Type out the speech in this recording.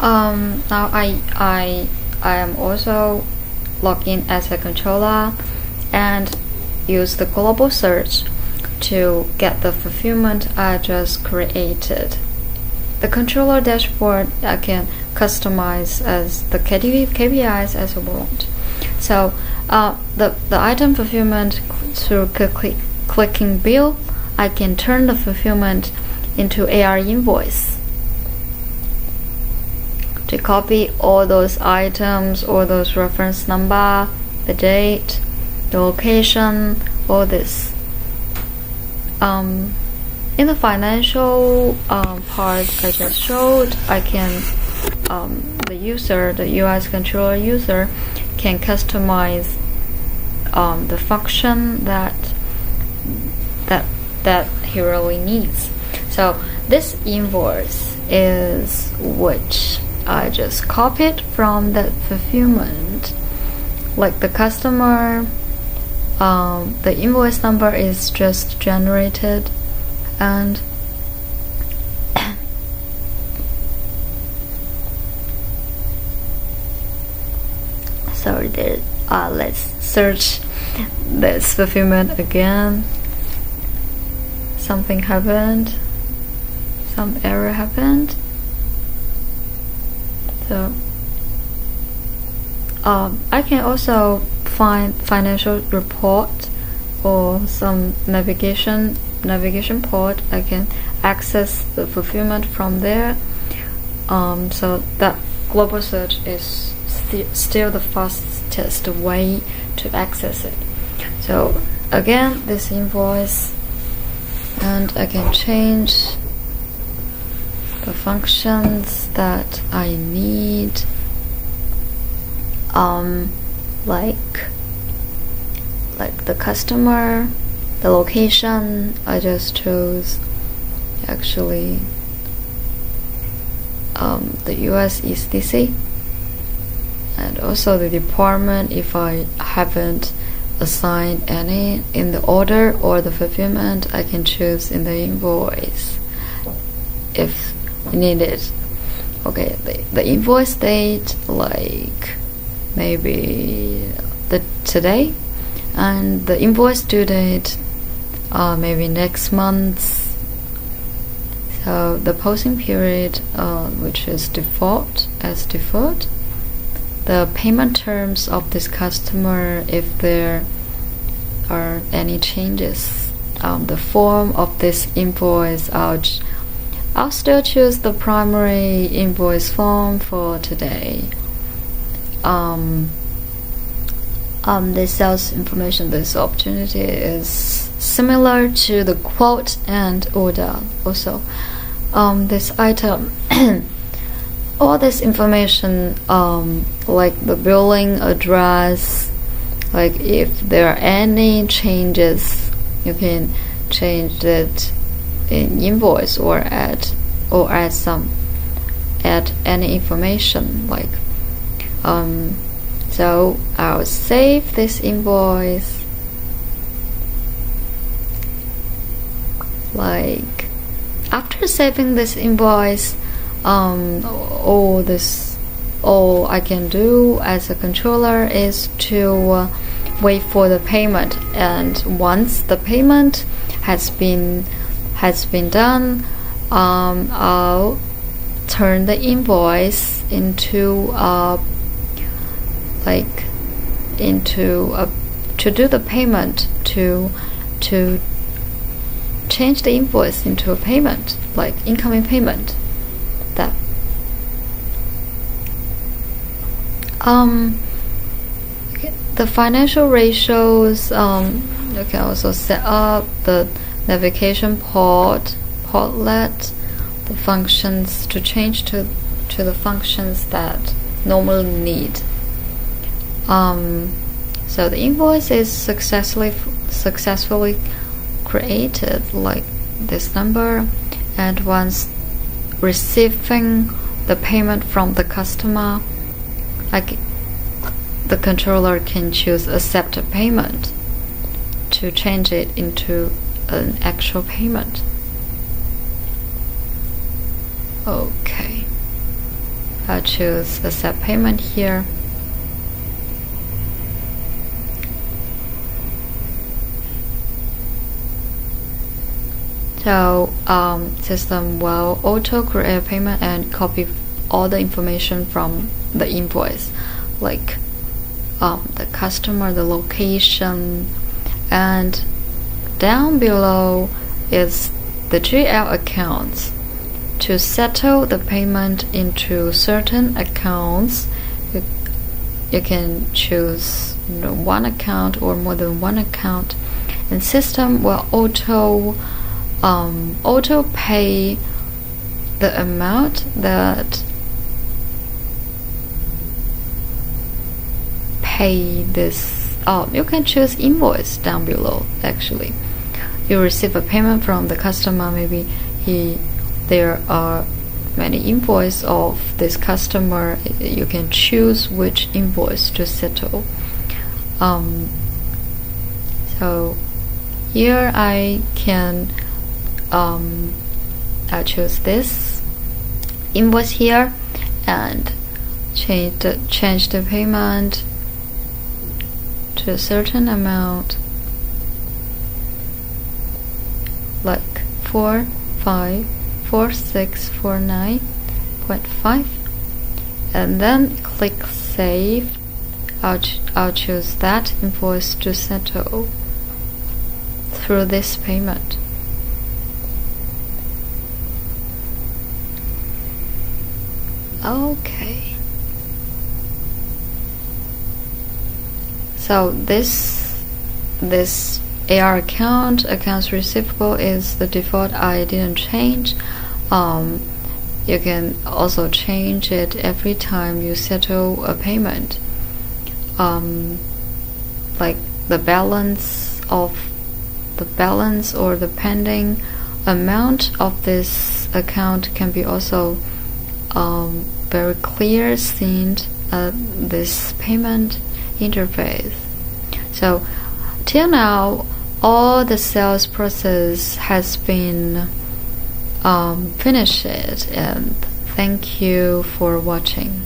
Now I am also logged in as a controller and use the global search to get the fulfillment I just created. The controller dashboard I can customize as the KPIs as I want. So the item fulfillment through clicking bill, I can turn the fulfillment into AR invoice. To copy all those items, all those reference number, the date, the location, all this. In the financial part I just showed, I can the US controller user can customize the function that he really needs. So this invoice is which I just copied from the fulfillment. Like the customer, the invoice number is just generated, and sorry, let's search this fulfillment again. Something happened, some error happened. So I can also find financial report or some navigation port. I can access the fulfillment from there. So that global search is still the fastest way to access it. So again, this invoice, and I can change the functions that I need, like the customer, the location. I just chose actually the US East DC, and also the department if I haven't assigned any in the order, or the fulfillment I can choose in the invoice if needed. Okay, the invoice date, like maybe today, and the invoice due date maybe next month. So the posting period, which is default, the payment terms of this customer if there are any changes, the form of this invoice, I'll still choose the primary invoice form for today. This sales information, this opportunity is similar to the quote and order. Also, this item, all this information, like the billing address, like if there are any changes, you can change it in invoice or add any information, like so I'll save this invoice. Like after saving this invoice, all I can do as a controller is to wait for the payment, and once the payment has been done, I'll turn the invoice into to do the payment, to change the invoice into a payment, like incoming payment. That the financial ratios, you can also set up the navigation portlet, the functions to change to the functions that normally need. So the invoice is successfully created, like this number, and once receiving the payment from the customer, like the controller can choose accept a payment to change it into an actual payment. Okay, I'll choose accept payment here. So system will auto create payment and copy all the information from the invoice, like the customer, the location, and down below is the GL accounts. To settle the payment into certain accounts, you can choose one account or more than one account, and system will auto pay the amount that pay this. You can choose invoice down below. Actually, you receive a payment from the customer. Maybe there are many invoices of this customer. You can choose which invoice to settle. So here I can I'll choose this invoice here and change the payment to a certain amount, like 4,546,49.5, and then click save. I'll choose that invoice to settle through this payment. Okay. So this AR accounts receivable is the default. I didn't change. You can also change it every time you settle a payment. Like the balance or the pending amount of this account can be also very clear seen at this payment interface. So till now, all the sales process has been finished, and thank you for watching.